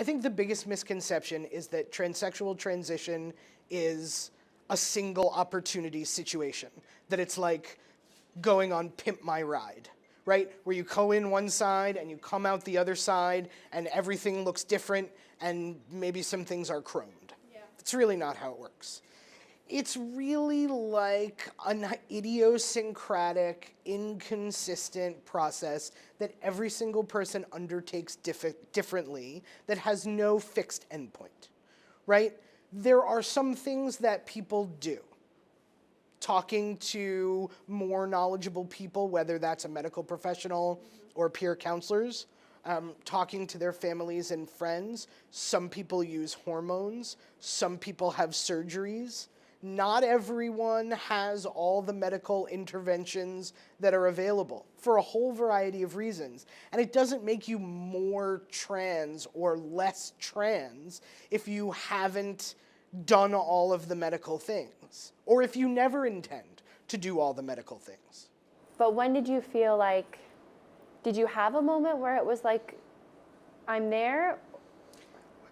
think the biggest misconception is that transsexual transition is a single opportunity situation, that it's like going on Pimp My Ride, right? Where you go in one side and you come out the other side and everything looks different and maybe some things are chromed. Yeah. It's really not how it works. It's really like an idiosyncratic, inconsistent process that every single person undertakes differently that has no fixed endpoint, right? There are some things that people do. Talking to more knowledgeable people, whether that's a medical professional or peer counselors, talking to their families and friends. Some people use hormones. Some people have surgeries. Not everyone has all the medical interventions that are available for a whole variety of reasons. And it doesn't make you more trans or less trans if you haven't done all of the medical things, or if you never intend to do all the medical things. But when did you feel like, did you have a moment where it was like, I'm there?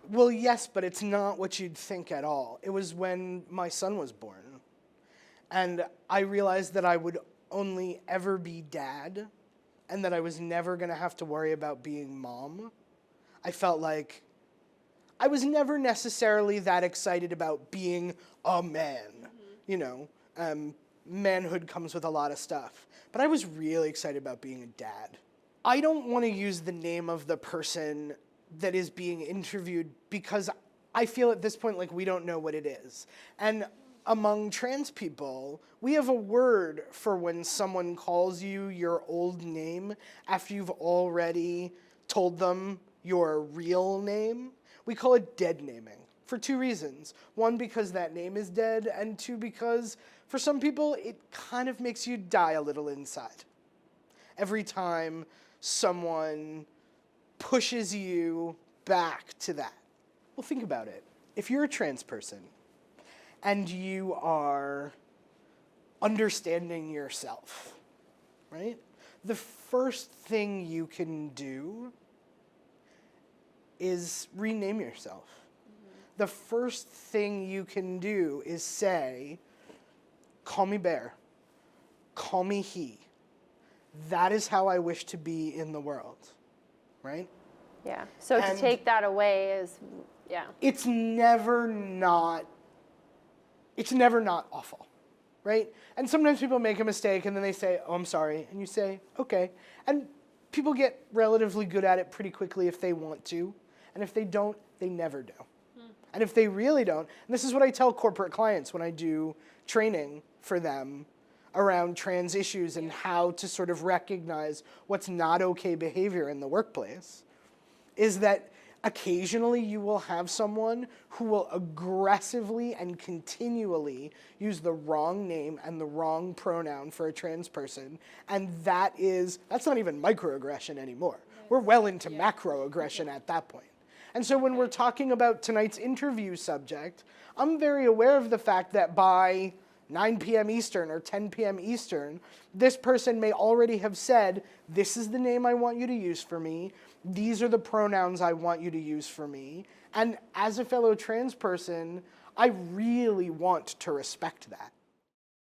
Well, yes, but it's not what you'd think at all. It was when my son was born. And I realized that I would only ever be dad and that I was never going to have to worry about being mom. I felt like I was never necessarily that excited about being a man. You know, manhood comes with a lot of stuff. But I was really excited about being a dad. I don't want to use the name of the person that is being interviewed because I feel at this point like we don't know what it is. And among trans people, we have a word for when someone calls you your old name after you've already told them your real name. We call it dead naming for two reasons. One, because that name is dead, and two, because for some people, it kind of makes you die a little inside. Every time someone pushes you back to that. Well, think about it. If you're a trans person and you are understanding yourself, right? The first thing you can do is rename yourself. The first thing you can do is say, call me Bear, call me he. That is how I wish to be in the world, right? Yeah, so to take that away is, yeah. It's never not awful, right? And sometimes people make a mistake and then they say, oh, I'm sorry. And you say, okay. And people get relatively good at it pretty quickly if they want to. And if they don't, they never do. And if they really don't, and this is what I tell corporate clients when I do training for them around trans issues and how to sort of recognize what's not okay behavior in the workplace, is that occasionally you will have someone who will aggressively and continually use the wrong name and the wrong pronoun for a trans person, and that's not even microaggression anymore. We're well into macroaggression at that point. And so when we're talking about tonight's interview subject, I'm very aware of the fact that by 9 p.m. Eastern or 10 p.m. Eastern, this person may already have said, this is the name I want you to use for me, these are the pronouns I want you to use for me, and as a fellow trans person, I really want to respect that.